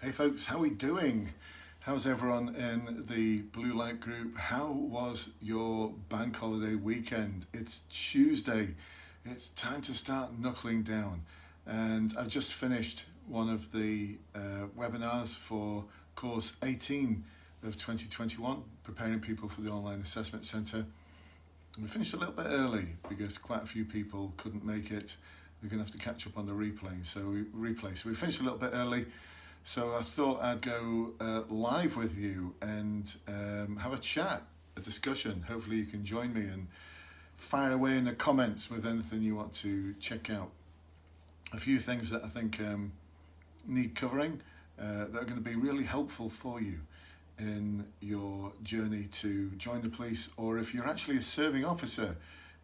Hey folks, how are we doing? How's everyone in the Blue Light group? How was your bank holiday weekend? It's Tuesday. It's time to start knuckling down. And I've just finished one of the webinars for course 18 of 2021, preparing people for the Online Assessment Centre. We finished a little bit early because quite a few people couldn't make it. They're going to have to catch up on the replay. So we finished a little bit early. So I thought I'd go live with you and have a chat, a discussion. Hopefully you can join me and fire away in the comments with anything you want to check out. A few things that I think need covering that are going to be really helpful for you in your journey to join the police, or if you're actually a serving officer,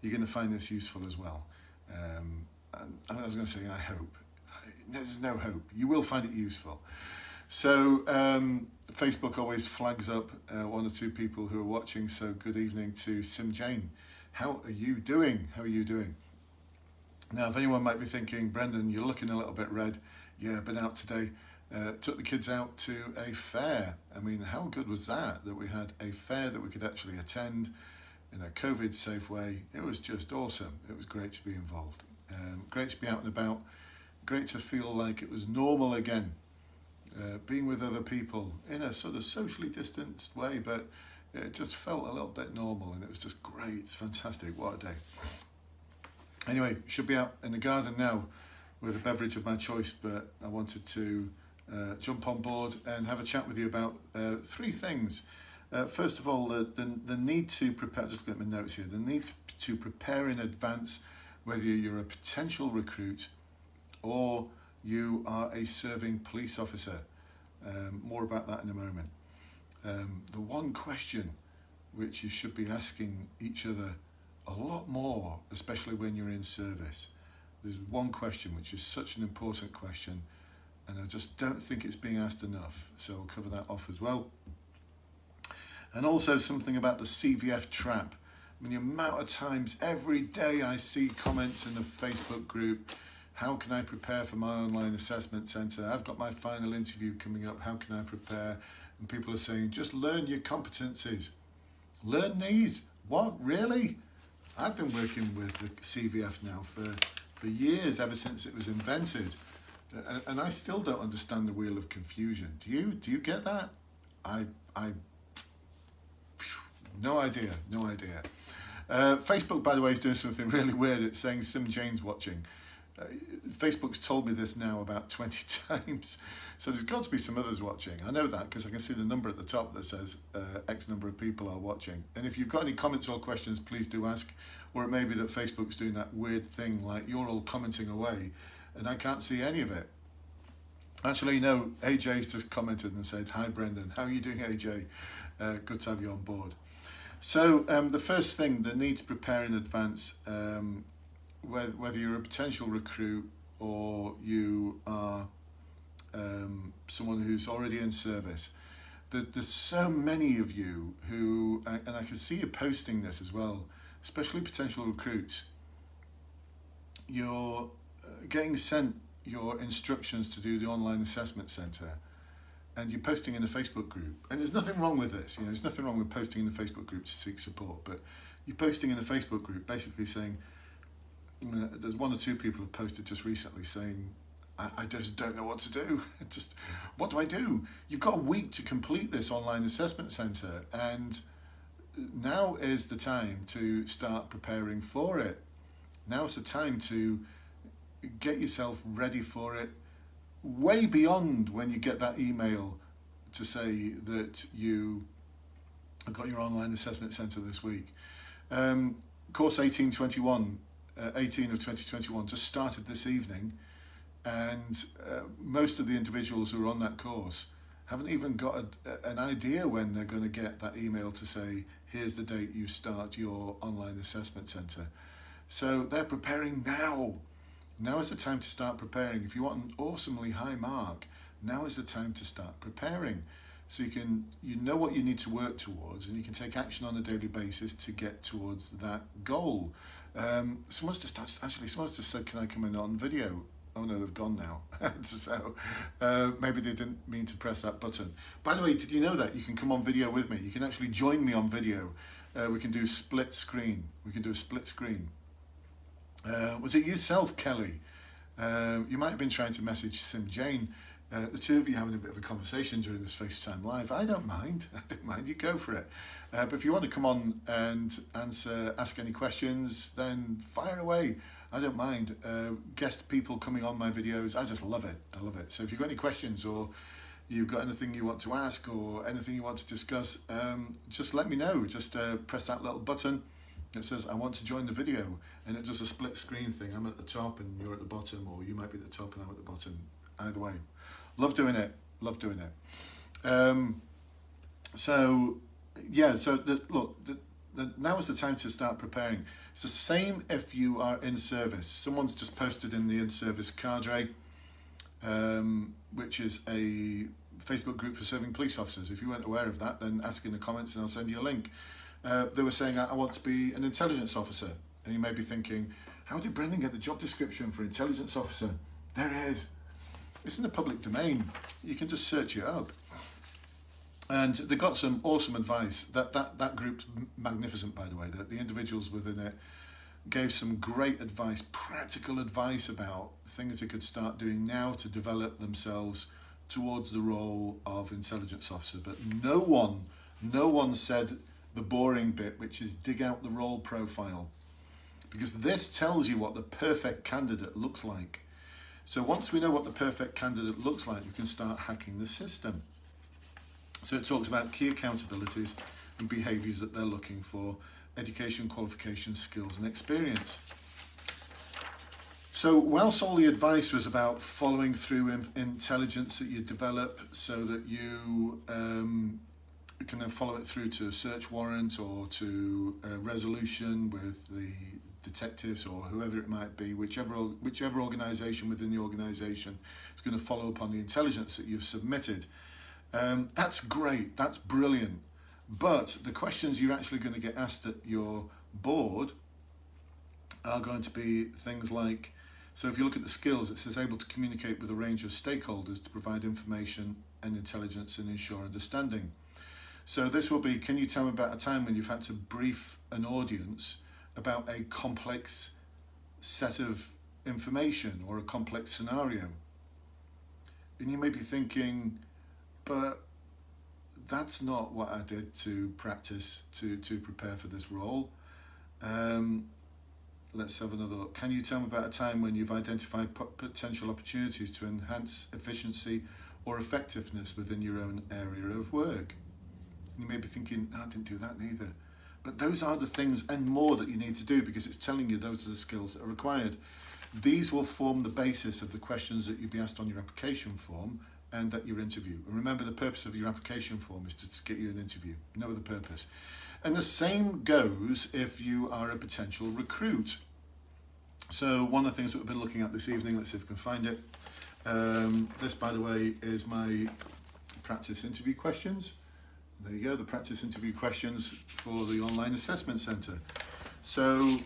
you're going to find this useful as well. And I was going to say, I hope. There's no hope. You will find it useful. So Facebook always flags up one or two people who are watching. So good evening to Sim Jane. How are you doing? How are you doing? Now, if anyone might be thinking, Brendan, you're looking a little bit red. Yeah, been out today. Took the kids out to a fair. I mean, how good was that we had a fair that we could actually attend in a COVID-safe way? It was just awesome. It was great to be involved. Great to be out and about. Great to feel like it was normal again, being with other people in a sort of socially distanced way, but it just felt a little bit normal, and it was just great. It's fantastic. What a day. Anyway, should be out in the garden now with a beverage of my choice, but I wanted to jump on board and have a chat with you about three things. First of all, the need to prepare, just get my notes here, the need to prepare in advance, whether you're a potential recruit or you are a serving police officer. More about that in a moment. The one question which you should be asking each other a lot more, especially when you're in service. There's one question which is such an important question, and I just don't think it's being asked enough. So I'll cover that off as well. And also something about the CVF Trap. I mean, the amount of times every day I see comments in the Facebook group, how can I prepare for my online assessment centre? I've got my final interview coming up. How can I prepare? And people are saying, just learn your competencies. Learn these. What, really? I've been working with the CVF now for years, ever since it was invented. And I still don't understand the wheel of confusion. Do you? Do you get that? No idea. Facebook, by the way, is doing something really weird. It's saying Sim Jane's watching. Facebook's told me this now about 20 times, so there's got to be some others watching. I know that because I can see the number at the top that says X number of people are watching. And if you've got any comments or questions, please do ask. Or it may be that Facebook's doing that weird thing like you're all commenting away and I can't see any of it. Actually, no, AJ's just commented and said, hi Brendan, how are you doing, AJ? Good to have you on board. So the first thing, the need to prepare in advance, whether you're a potential recruit or you are someone who's already in service. There's so many of you who, and I can see you posting this as well, especially potential recruits, you're getting sent your instructions to do the Online Assessment Centre and you're posting in a Facebook group. And there's nothing wrong with this, there's nothing wrong with posting in a Facebook group to seek support, but you're posting in a Facebook group basically saying, there's one or two people who posted just recently saying, I just don't know what to do. What do I do? You've got a week to complete this Online Assessment Centre, and now is the time to start preparing for it. Now is the time to get yourself ready for it, way beyond when you get that email to say that you have got your Online Assessment Centre this week. Course 18 of 2021 just started this evening, and most of the individuals who are on that course haven't even got an idea when they're going to get that email to say, here's the date you start your Online Assessment Centre. So they're preparing now. Now is the time to start preparing. If you want an awesomely high mark, now is the time to start preparing. So you know what you need to work towards, and you can take action on a daily basis to get towards that goal. Someone's just said, can I come in on video? Oh no, they've gone now. So maybe they didn't mean to press that button. By the way, did you know that you can come on video with me? You can actually join me on video. We can do split screen. We can do a split screen. Was it yourself, Kelly? You might have been trying to message Sim Jane. The two of you having a bit of a conversation during this FaceTime Live. I don't mind. I don't mind. You go for it. But if you want to come on and ask any questions, then fire away. I don't mind. Guest people coming on my videos, I just love it. I love it. So if you've got any questions or you've got anything you want to ask or anything you want to discuss, just let me know. Just press that little button. It says, I want to join the video, and it does a split screen thing. I'm at the top and you're at the bottom, or you might be at the top and I'm at the bottom. Either way. Love doing it. Love doing it. So now is the time to start preparing. It's the same if you are in service. Someone's just posted in the in-service cadre, which is a Facebook group for serving police officers. If you weren't aware of that, then ask in the comments and I'll send you a link. They were saying, I want to be an intelligence officer. And you may be thinking, how did Brendan get the job description for intelligence officer? There it is. It's in the public domain. You can just search it up. And they got some awesome advice. That group's magnificent, by the way. The individuals within it gave some great advice, practical advice about things they could start doing now to develop themselves towards the role of intelligence officer. But no one said the boring bit, which is dig out the role profile, because this tells you what the perfect candidate looks like. So once we know what the perfect candidate looks like, we can start hacking the system. So it talks about key accountabilities and behaviours that they're looking for, education, qualifications, skills and experience. So whilst all the advice was about following through intelligence that you develop so that you can then follow it through to a search warrant or to a resolution with the detectives or whoever it might be, whichever organisation within the organisation is going to follow up on the intelligence that you've submitted. That's great, that's brilliant. But the questions you're actually going to get asked at your board are going to be things like, so if you look at the skills, it says able to communicate with a range of stakeholders to provide information and intelligence and ensure understanding. So this will be, can you tell me about a time when you've had to brief an audience about a complex set of information or a complex scenario? And you may be thinking, but that's not what I did to practice to prepare for this role. Let's have another look. Can you tell me about a time when you've identified potential opportunities to enhance efficiency or effectiveness within your own area of work? You may be thinking, no, I didn't do that neither. But those are the things and more that you need to do, because it's telling you those are the skills that are required. These will form the basis of the questions that you'll be asked on your application form and at your interview. And remember, the purpose of your application form is to get you an interview, no other purpose. And the same goes if you are a potential recruit. So one of the things that we've been looking at this evening, let's see if we can find it. This, by the way, is my practice interview questions. There you go, the practice interview questions for the online assessment centre. So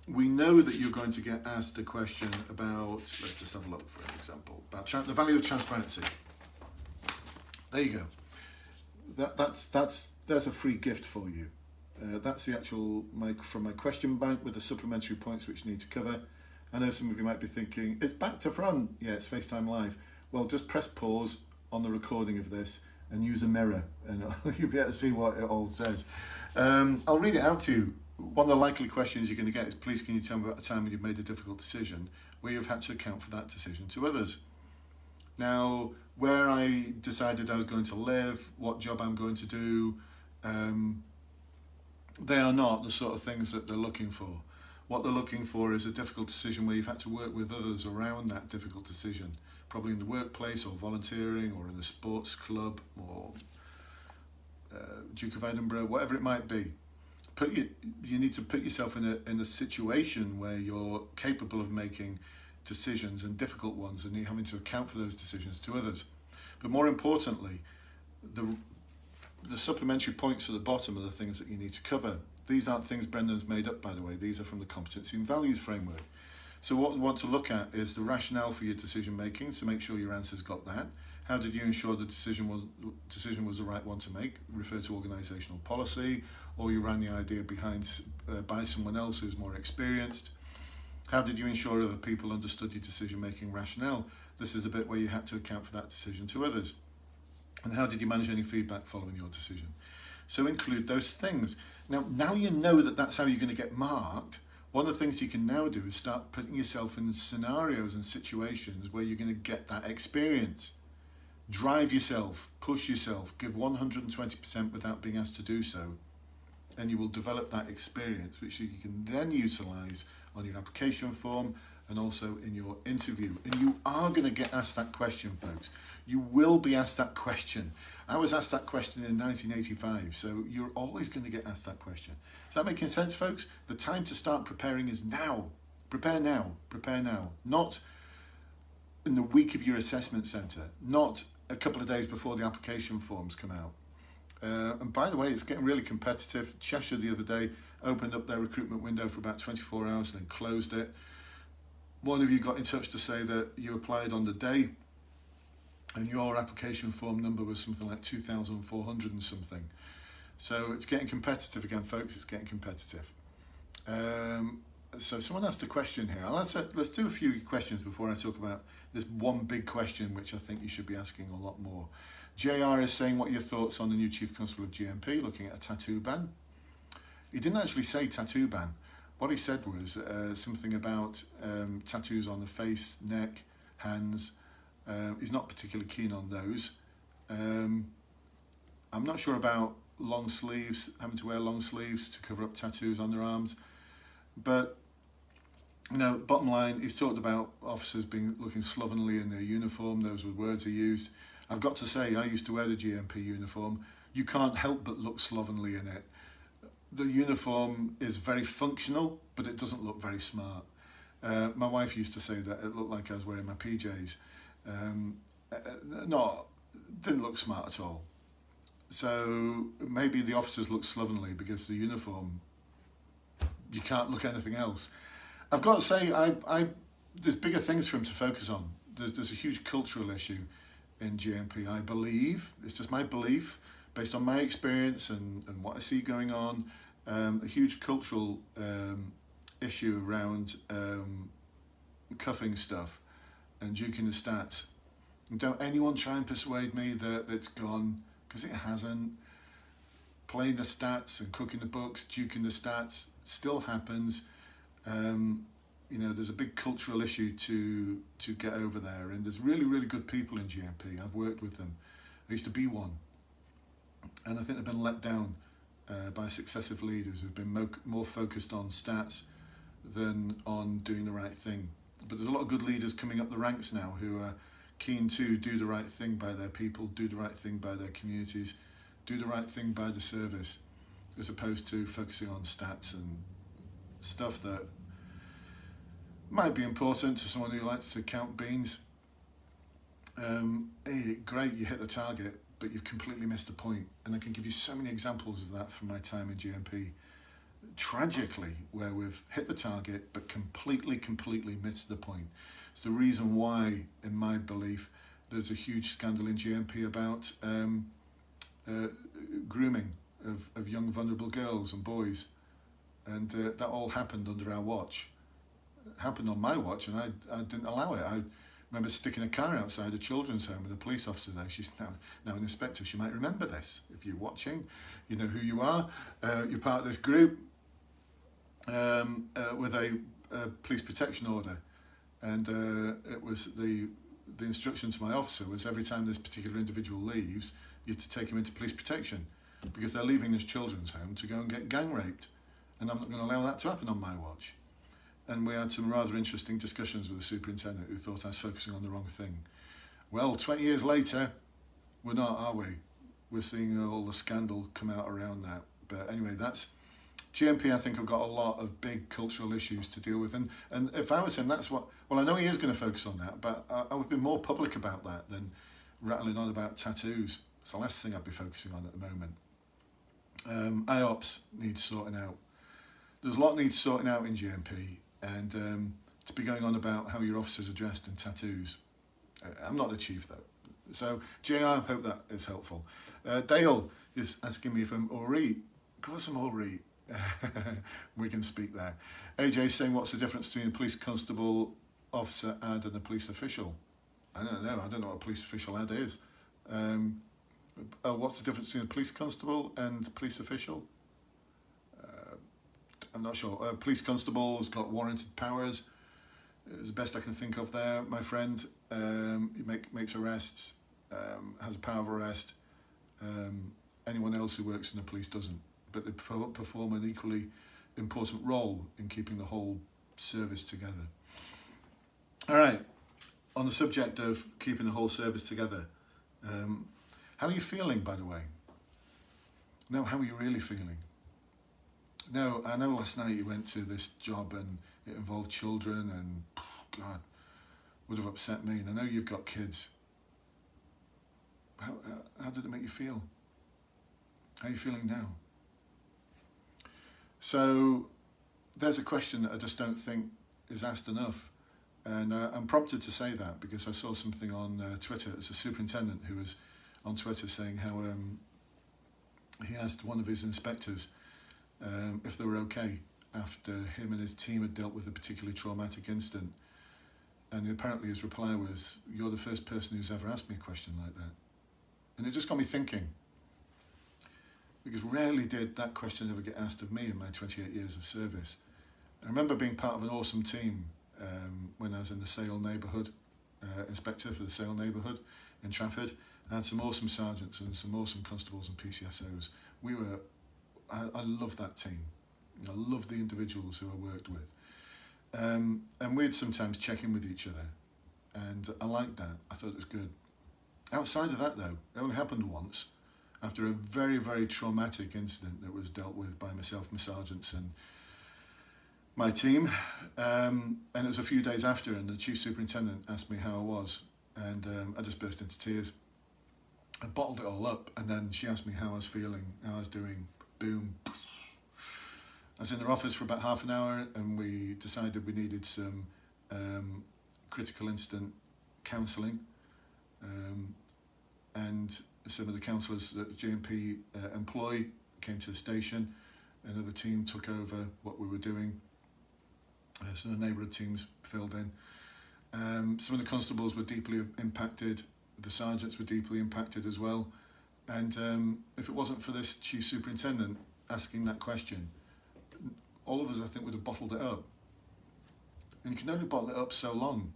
we know that you're going to get asked a question about, let's just have a look for an example, about the value of transparency. There you go. There's a free gift for you. That's the actual, from my question bank with the supplementary points which you need to cover. I know some of you might be thinking, it's back to front. Yeah, it's FaceTime Live. Well, just press pause on the recording of this and use a mirror and you'll be able to see what it all says. I'll read it out to you. One of the likely questions you're going to get is, please can you tell me about a time when you've made a difficult decision where you've had to account for that decision to others? Now, where I decided I was going to live, what job I'm going to do, they are not the sort of things that they're looking for. What they're looking for is a difficult decision where you've had to work with others around that difficult decision, probably in the workplace or volunteering or in a sports club or Duke of Edinburgh, whatever it might be. You need to put yourself in a situation where you're capable of making decisions, and difficult ones, and you're having to account for those decisions to others. But more importantly, the supplementary points at the bottom are the things that you need to cover. These aren't things Brendan's made up, by the way. These are from the Competency and Values Framework. So what we want to look at is the rationale for your decision making, so make sure your answer's got that. How did you ensure the decision was the right one to make? Refer to organisational policy, or you ran the idea behind by someone else who's more experienced. How did you ensure other people understood your decision making rationale? This is the bit where you had to account for that decision to others. And how did you manage any feedback following your decision? So include those things. Now you know that that's how you're going to get marked. One of the things you can now do is start putting yourself in scenarios and situations where you're going to get that experience. Drive yourself, push yourself, give 120% without being asked to do so, and you will develop that experience, which you can then utilise on your application form and also in your interview. And you are going to get asked that question, folks. You will be asked that question. I was asked that question in 1985, so you're always going to get asked that question. Is that making sense, folks? The time to start preparing is now. Prepare now. Prepare now. Not in the week of your assessment centre. Not a couple of days before the application forms come out. And by the way, it's getting really competitive. Cheshire the other day opened up their recruitment window for about 24 hours and then closed it. One of you got in touch to say that you applied on the day and your application form number was something like 2,400 and something. So it's getting competitive again, folks. It's getting competitive. So someone asked a question here. Let's do a few questions before I talk about this one big question, which I think you should be asking a lot more. JR is saying, what are your thoughts on the new Chief Constable of GMP looking at a tattoo ban? He didn't actually say tattoo ban. What he said was something about tattoos on the face, neck, hands. He's not particularly keen on those. I'm not sure about long sleeves, having to wear long sleeves to cover up tattoos on their arms. But, you know, bottom line, he's talked about officers looking slovenly in their uniform. Those were words he used. I've got to say, I used to wear the GMP uniform. You can't help but look slovenly in it. The uniform is very functional, but it doesn't look very smart. My wife used to say that it looked like I was wearing my PJs. No, didn't look smart at all. So maybe the officers look slovenly because the uniform, you can't look anything else. I've got to say, there's bigger things for him to focus on. There's a huge cultural issue in GMP, I believe. It's just my belief, based on my experience and what I see going on. A huge cultural issue around cuffing stuff and duking the stats. And don't anyone try and persuade me that it's gone, because it hasn't. Playing the stats and cooking the books, duking the stats, still happens. You know, there's a big cultural issue to get over there, and there's really, really good people in GMP. I've worked with them. I used to be one, and I think they've been let down by successive leaders who've been more focused on stats than on doing the right thing. But there's a lot of good leaders coming up the ranks now who are keen to do the right thing by their people, do the right thing by their communities, do the right thing by the service, as opposed to focusing on stats and stuff that might be important to someone who likes to count beans. Hey, great, you hit the target, but you've completely missed the point. And I can give you so many examples of that from my time in GMP. Tragically, where we've hit the target, but completely missed the point. It's the reason why, in my belief, there's a huge scandal in GMP about grooming of young vulnerable girls and boys. And that all happened under our watch. It happened on my watch, and I didn't allow it. I remember sticking a car outside a children's home with a police officer there. She's now an inspector. She might remember this. If you're watching, you know who you are. You're part of this group with a police protection order. And it was the instruction to my officer was every time this particular individual leaves, you have to take him into police protection because they're leaving this children's home to go and get gang raped. And I'm not going to allow that to happen on my watch. And we had some rather interesting discussions with the superintendent who thought I was focusing on the wrong thing. Well, 20 years later, we're not, are we? We're seeing all the scandal come out around that. But anyway, that's GMP. I think I've got a lot of big cultural issues to deal with. And if I was him, that's what, well, I know he is going to focus on that, but I would be more public about that than rattling on about tattoos. It's the last thing I'd be focusing on at the moment. IOPS needs sorting out. There's a lot needs sorting out in GMP, and to be going on about how your officers are dressed in tattoos. I'm not the chief though. So JR, I hope that is helpful. Dale is asking me if I'm alright. Of course I'm alright. We can speak there. AJ is saying, what's the difference between a police constable officer ad and a police official? I don't know. I don't know what a police official ad is. What's the difference between a police constable and police official? I'm not sure. Police constable's got warranted powers. It's the best I can think of there, my friend. He makes arrests, has a power of arrest. Anyone else who works in the police doesn't. But they perform an equally important role in keeping the whole service together. All right, on the subject of keeping the whole service together, how are you feeling, by the way? No, how are you really feeling? No, I know last night you went to this job and it involved children and, God, would have upset me. And I know you've got kids. How did it make you feel? How are you feeling now? So there's a question that I just don't think is asked enough. And I'm prompted to say that because I saw something on Twitter. It's a superintendent who was on Twitter saying how he asked one of his inspectors if they were okay after him and his team had dealt with a particularly traumatic incident. And apparently his reply was, "You're the first person who's ever asked me a question like that." And it just got me thinking, because rarely did that question ever get asked of me in my 28 years of service. I remember being part of an awesome team when I was in the Sale neighbourhood, inspector for the Sale neighbourhood in Trafford. I had some awesome sergeants and some awesome constables and PCSOs. I loved that team. I loved the individuals who I worked with. And we'd sometimes check in with each other. And I liked that. I thought it was good. Outside of that though, it only happened once, after a very, very traumatic incident that was dealt with by myself, my sergeants and my team. And it was a few days after, and the chief superintendent asked me how I was. And I just burst into tears. I bottled it all up, and then she asked me how I was feeling, how I was doing. Boom. I was in their office for about half an hour, and we decided we needed some critical incident counselling. And some of the counsellors that JMP employ came to the station. Another team took over what we were doing. So the neighbourhood teams filled in. Some of the constables were deeply impacted. The sergeants were deeply impacted as well. And if it wasn't for this chief superintendent asking that question, all of us, I think, would have bottled it up. And you can only bottle it up so long.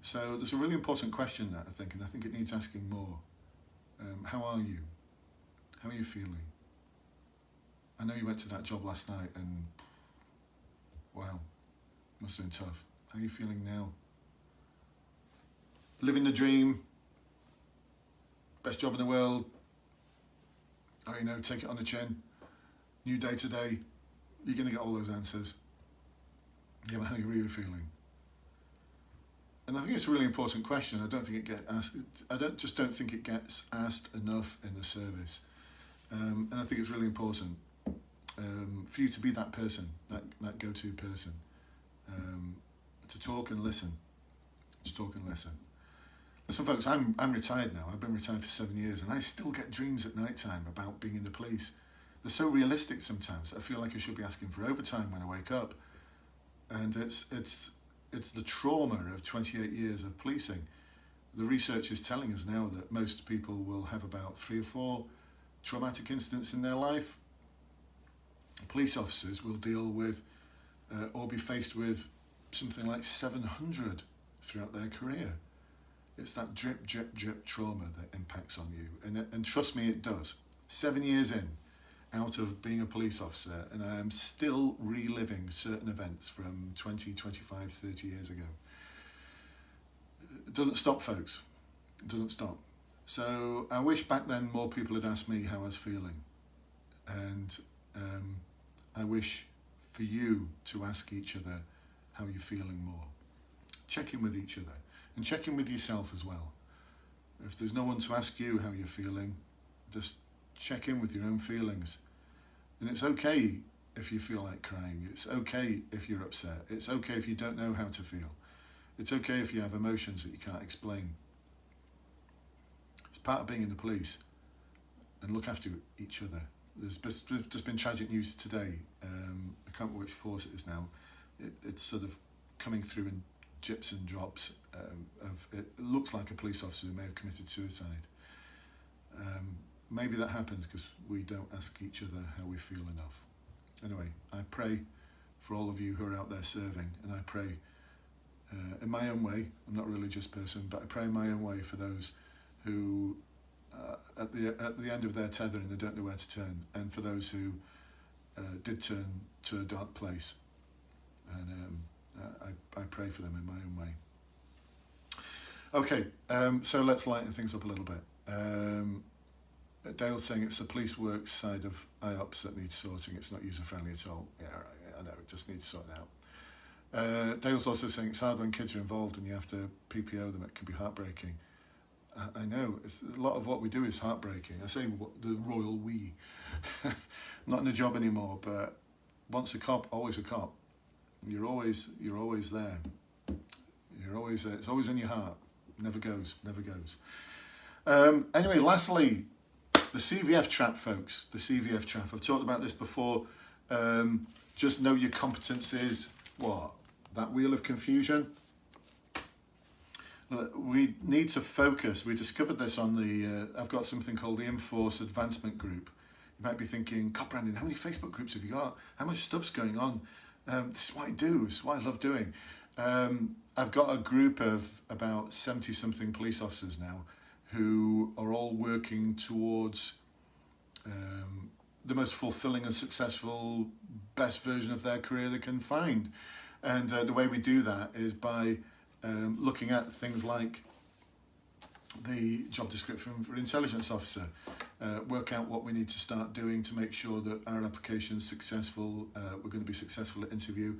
So there's a really important question there, I think, and I think it needs asking more. How are you? How are you feeling? I know you went to that job last night and, wow, must have been tough. How are you feeling now? Living the dream, best job in the world, or, you know, take it on the chin, new day to day, you're going to get all those answers. Yeah, but how are you really feeling? And I think it's a really important question. I don't think it gets asked. Don't think it gets asked enough in the service. And I think it's really important for you to be that person, that go-to person, to talk and listen. To talk and listen. Listen, folks, I'm retired now. I've been retired for 7 years, and I still get dreams at night time about being in the police. They're so realistic sometimes that I feel like I should be asking for overtime when I wake up. And it's the trauma of 28 years of policing. The research is telling us now that most people will have about 3 or 4 traumatic incidents in their life. Police officers will deal with or be faced with something like 700 throughout their career. It's that drip, drip, drip trauma that impacts on you. And trust me, it does. 7 years in, out of being a police officer, and I am still reliving certain events from 20, 25, 30 years ago. It doesn't stop, folks. It doesn't stop. So I wish back then more people had asked me how I was feeling. And I wish for you to ask each other how you're feeling more. Check in with each other. And check in with yourself as well. If there's no one to ask you how you're feeling, just check in with your own feelings. And it's okay if you feel like crying. It's okay if you're upset. It's okay if you don't know how to feel. It's okay if you have emotions that you can't explain. It's part of being in the police, and look after each other. There's just been tragic news today. I can't remember which force it is now. It's sort of coming through in drips and drops. It looks like a police officer who may have committed suicide. Maybe that happens because we don't ask each other how we feel enough. Anyway, I pray for all of you who are out there serving, and I pray in my own way. I'm not a religious person, but I pray in my own way for those who at the end of their tethering, they don't know where to turn, and for those who did turn to a dark place. And I pray for them in my own way. Okay, so let's lighten things up a little bit. Dale's saying it's the police work side of IOPS that needs sorting. It's not user-friendly at all. Yeah, right, I know, it just needs sorting out. Dale's also saying it's hard when kids are involved and you have to PPO them. It can be heartbreaking. I know, a lot of what we do is heartbreaking. I say the royal we. Not in a job anymore, but once a cop, always a cop. You're always there. You're always there. It's always in your heart. Never goes. Anyway, lastly, the CVF Trap, folks. The CVF Trap. I've talked about this before. Just know your competencies. What? That wheel of confusion. We need to focus. We discovered this on the, I've got something called the In-Force Advancement Group. You might be thinking, God, Brandon, how many Facebook groups have you got? How much stuff's going on? This is what I do. This is what I love doing. I've got a group of about 70-something police officers now who are all working towards the most fulfilling and successful, best version of their career they can find. And the way we do that is by looking at things like the job description for intelligence officer, work out what we need to start doing to make sure that our application is successful, we're going to be successful at interview.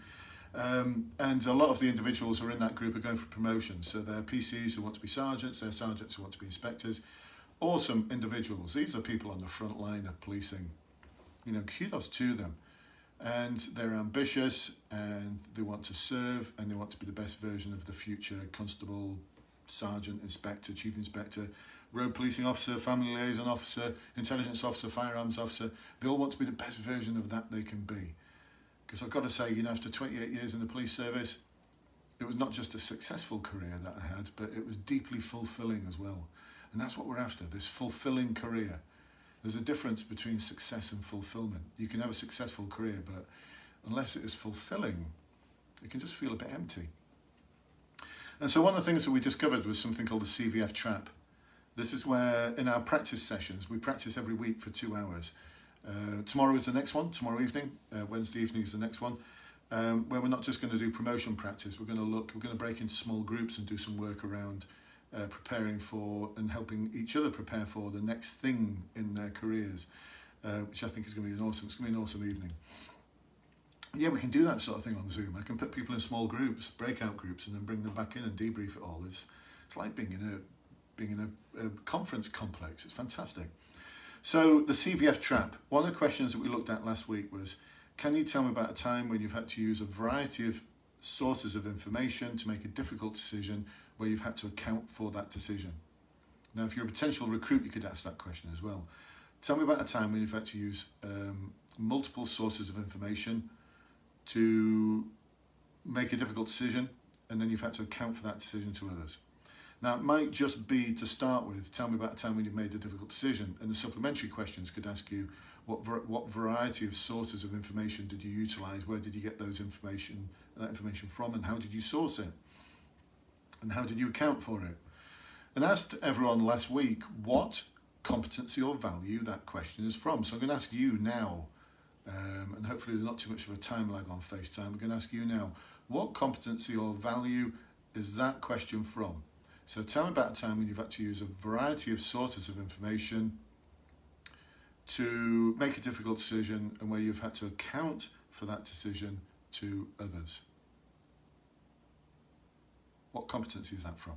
And a lot of the individuals who are in that group are going for promotions. So they're PCs who want to be sergeants, they're sergeants who want to be inspectors. Awesome individuals. These are people on the front line of policing. You know, kudos to them. And they're ambitious and they want to serve and they want to be the best version of the future constable, sergeant, inspector, chief inspector, road policing officer, family liaison officer, intelligence officer, firearms officer. They all want to be the best version of that they can be. Because I've got to say, you know, after 28 years in the police service, it was not just a successful career that I had, but it was deeply fulfilling as well. And that's what we're after, this fulfilling career. There's a difference between success and fulfillment. You can have a successful career, but unless it is fulfilling, it can just feel a bit empty. And so one of the things that we discovered was something called the CVF Trap. This is where, in our practice sessions, we practice every week for 2 hours. Tomorrow is the next one, tomorrow evening, Wednesday evening is the next one, where we're not just going to do promotion practice, we're going to break into small groups and do some work around preparing for and helping each other prepare for the next thing in their careers, which I think is going to be an awesome evening. Yeah, we can do that sort of thing on Zoom. I can put people in small groups, breakout groups, and then bring them back in and debrief it all. It's like being in a conference complex. It's fantastic. So the CVF Trap, one of the questions that we looked at last week was, can you tell me about a time when you've had to use a variety of sources of information to make a difficult decision where you've had to account for that decision? Now, if you're a potential recruit, you could ask that question as well. Tell me about a time when you've had to use multiple sources of information to make a difficult decision, and then you've had to account for that decision to others. Now, it might just be, to start with, tell me about a time when you've made a difficult decision, and the supplementary questions could ask you what variety of sources of information did you utilise, where did you get that information from, and how did you source it, and how did you account for it? And asked everyone last week what competency or value that question is from. So I'm going to ask you now, and hopefully there's not too much of a time lag on FaceTime, I'm going to ask you now, what competency or value is that question from? So tell me about a time when you've had to use a variety of sources of information to make a difficult decision and where you've had to account for that decision to others. What competency is that from?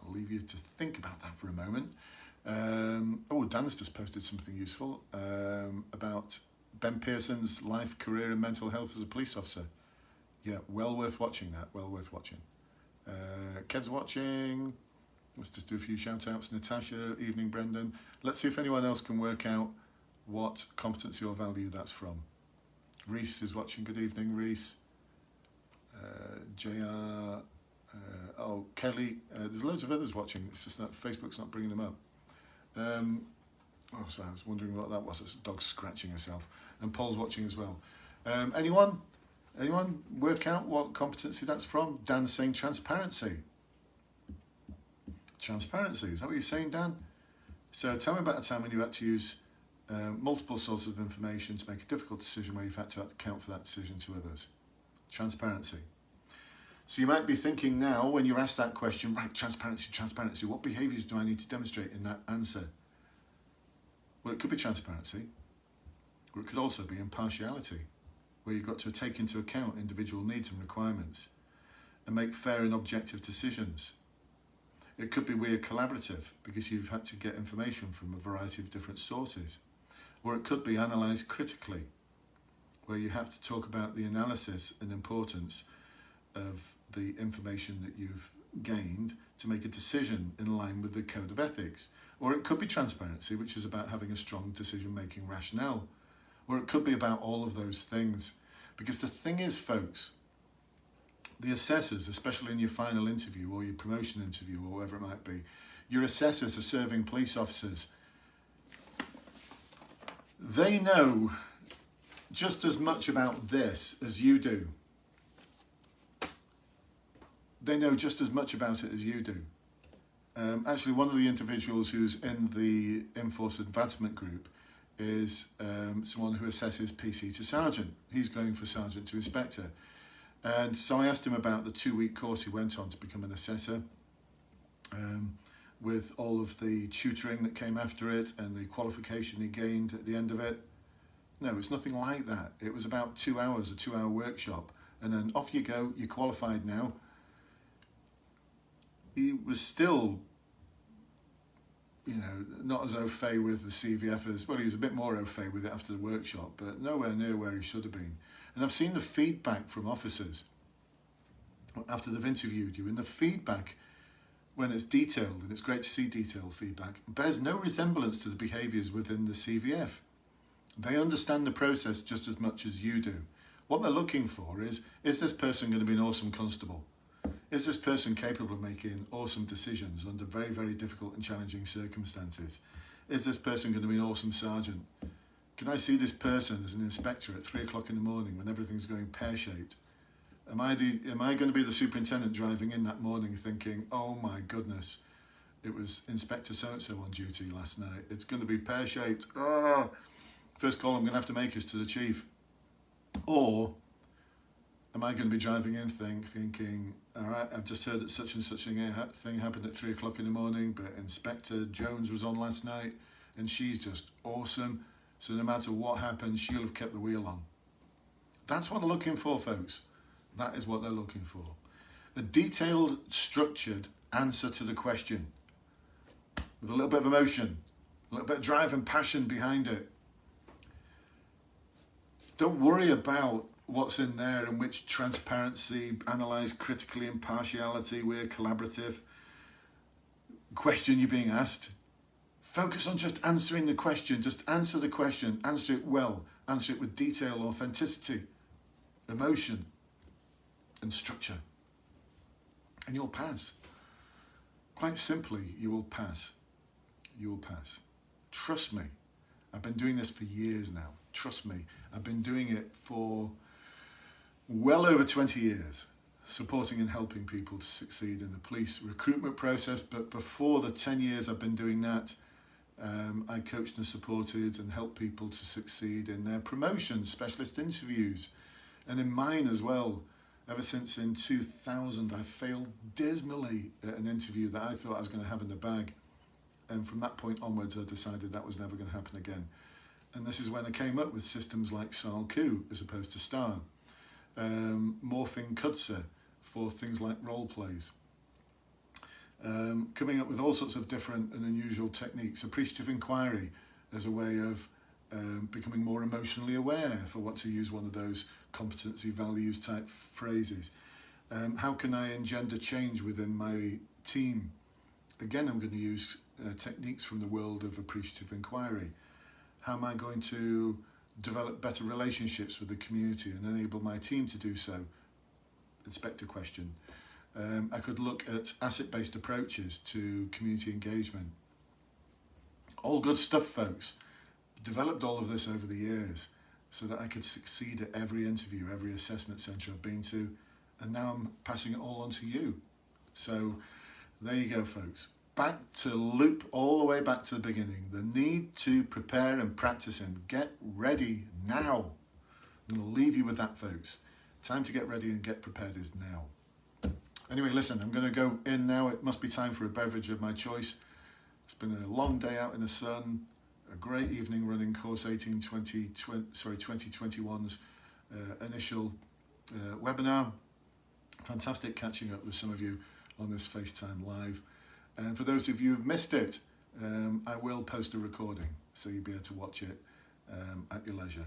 I'll leave you to think about that for a moment. Dan's just posted something useful about Ben Pearson's Life, Career and Mental Health as a Police Officer. Yeah, well worth watching that, well worth watching. Kev's watching. Let's just do a few shout outs. Natasha, evening Brendan. Let's see if anyone else can work out what competency or value that's from. Reese is watching, good evening Reese. JR, oh Kelly, there's loads of others watching, it's just not, Facebook's not bringing them up. Oh sorry, I was wondering what that was, it's a dog scratching herself. And Paul's watching as well. Anyone work out what competency that's from? Dan's saying transparency. Transparency, is that what you're saying, Dan? So tell me about a time when you had to use multiple sources of information to make a difficult decision where you've had to account for that decision to others. Transparency. So you might be thinking now, when you're asked that question, right, transparency, what behaviours do I need to demonstrate in that answer? Well, it could be transparency, or it could also be impartiality, where you've got to take into account individual needs and requirements and make fair and objective decisions. It could be we're collaborative because you've had to get information from a variety of different sources. Or it could be analysed critically, where you have to talk about the analysis and importance of the information that you've gained to make a decision in line with the code of ethics. Or it could be transparency, which is about having a strong decision-making rationale. Or it could be about all of those things. Because the thing is, folks, the assessors, especially in your final interview or your promotion interview or whatever it might be, your assessors are serving police officers. They know just as much about this as you do. They know just as much about it as you do. Actually, one of the individuals who's in the In-Force Advancement Group is someone who assesses PC to Sergeant. He's going for Sergeant to Inspector. And so I asked him about the 2-week course he went on to become an assessor, with all of the tutoring that came after it and the qualification he gained at the end of it. No, it's nothing like that. It was about 2 hours, a 2-hour workshop, and then off you go, you're qualified now. He was still, you know, not as au fait with the CVF as, well, he was a bit more au fait with it after the workshop, but nowhere near where he should have been. And I've seen the feedback from officers after they've interviewed you, and the feedback, when it's detailed, and it's great to see detailed feedback, bears no resemblance to the behaviours within the CVF. They understand the process just as much as you do. What they're looking for is this person going to be an awesome constable? Is this person capable of making awesome decisions under very, very difficult and challenging circumstances? Is this person going to be an awesome sergeant? Can I see this person as an inspector at 3 o'clock in the morning when everything's going pear-shaped? Am I going to be the superintendent driving in that morning thinking, oh my goodness, it was Inspector so-and-so on duty last night. It's going to be pear-shaped. Oh, first call I'm going to have to make is to the chief. Or am I going to be driving in thinking, all right, I've just heard that such and such thing happened at 3 o'clock in the morning, but Inspector Jones was on last night and she's just awesome. So no matter what happens, she'll have kept the wheel on. That's what they're looking for, folks. That is what they're looking for. A detailed, structured answer to the question with a little bit of emotion, a little bit of drive and passion behind it. Don't worry about what's in there and which transparency, analyse critically, impartiality, we're collaborative question you're being asked. Focus on just answering the question. Just answer the question. Answer it well. Answer it with detail, authenticity, emotion, and structure. And you'll pass. Quite simply, you will pass. You will pass. Trust me. I've been doing this for years now. Trust me. I've been doing it for well over 20 years, supporting and helping people to succeed in the police recruitment process. But before the 10 years I've been doing that, I coached and supported and helped people to succeed in their promotions, specialist interviews, and in mine as well. Ever since in 2000, I failed dismally at an interview that I thought I was going to have in the bag. And from that point onwards, I decided that was never going to happen again. And this is when I came up with systems like SALQ as opposed to STAR, morphing CUDSA for things like role plays. Coming up with all sorts of different and unusual techniques. Appreciative inquiry as a way of becoming more emotionally aware, if I want to use one of those competency values type phrases. How can I engender change within my team? Again, I'm going to use techniques from the world of appreciative inquiry. How am I going to develop better relationships with the community and enable my team to do so? Inspector question. I could look at asset-based approaches to community engagement. All good stuff, folks. Developed all of this over the years so that I could succeed at every interview, every assessment centre I've been to, and now I'm passing it all on to you. So there you go, folks. Back to loop all the way back to the beginning. The need to prepare and practice and get ready now. I'm going to leave you with that, folks. Time to get ready and get prepared is now. Anyway, listen, I'm going to go in now. It must be time for a beverage of my choice. It's been a long day out in the sun. A great evening running course 2021's initial webinar. Fantastic catching up with some of you on this FaceTime Live. And for those of you who've missed it, I will post a recording so you'll be able to watch it at your leisure.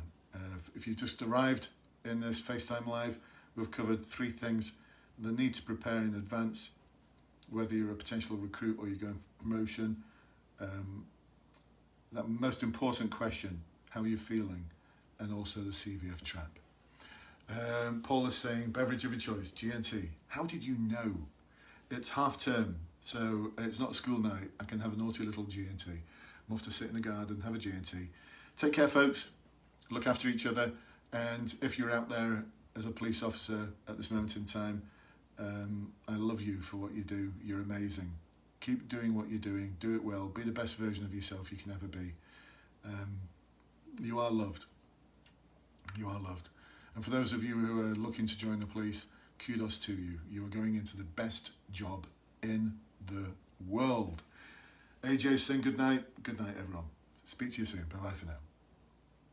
If you just arrived in this FaceTime Live, we've covered 3 things. The need to prepare in advance, whether you're a potential recruit or you're going for promotion. That most important question, how are you feeling? And also the CVF Trap. Paul is saying, beverage of your choice, G&T. How did you know? It's half term, so it's not a school night. I can have a naughty little G&T. I'm off to sit in the garden, have a G&T. Take care, folks. Look after each other. And if you're out there as a police officer at this moment in time, I love you for what you do. You're amazing. Keep doing what you're doing. Do it well. Be the best version of yourself you can ever be. You are loved. You are loved. And for those of you who are looking to join the police, kudos to you. You are going into the best job in the world. AJ saying good night. Good night, everyone. Speak to you soon. Bye-bye for now.